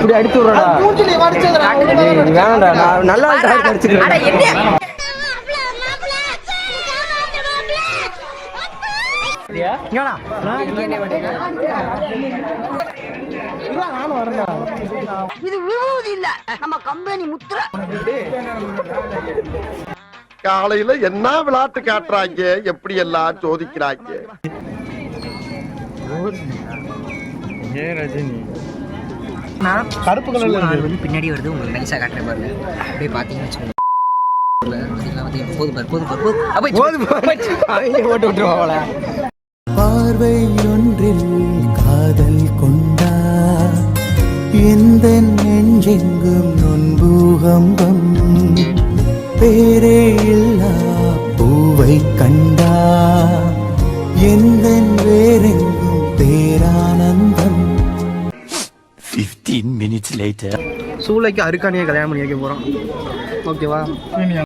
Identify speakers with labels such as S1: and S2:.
S1: இப்படி அடிச்சு விடுறா. வேணாம்டா, நான் நல்லா அடிச்சுக்கிறேன்.
S2: இது விபூதி இல்ல, நம்ம கம்பெனி முத்திரை.
S3: காலையில என்ன விளையாட்டு காட்டுறாங்க, எப்படி எல்லாம் சோதிக்கிறாங்க.
S1: கருப்பு கலர்ல
S4: வந்து பின்னாடி வருது. உங்களுக்கு நைஸா காட்டுற பாருங்க. அப்படியே பாத்தீங்கன்னு வச்சுக்கோங்க.
S5: பார்வை ஒன்றில் காதல் கொண்டா எந்த நெஞ்செங்கும் நொன்பூகம்பம் பேரே இல்லா பூவை கண்டா எந்த வேறெங்கும் பேரானந்தம்.
S6: 15 minutes later.
S1: சூளைக்கு அருக்காணியை கல்யாணம் பண்ணி வைக்க போறோம். ஓகேவா?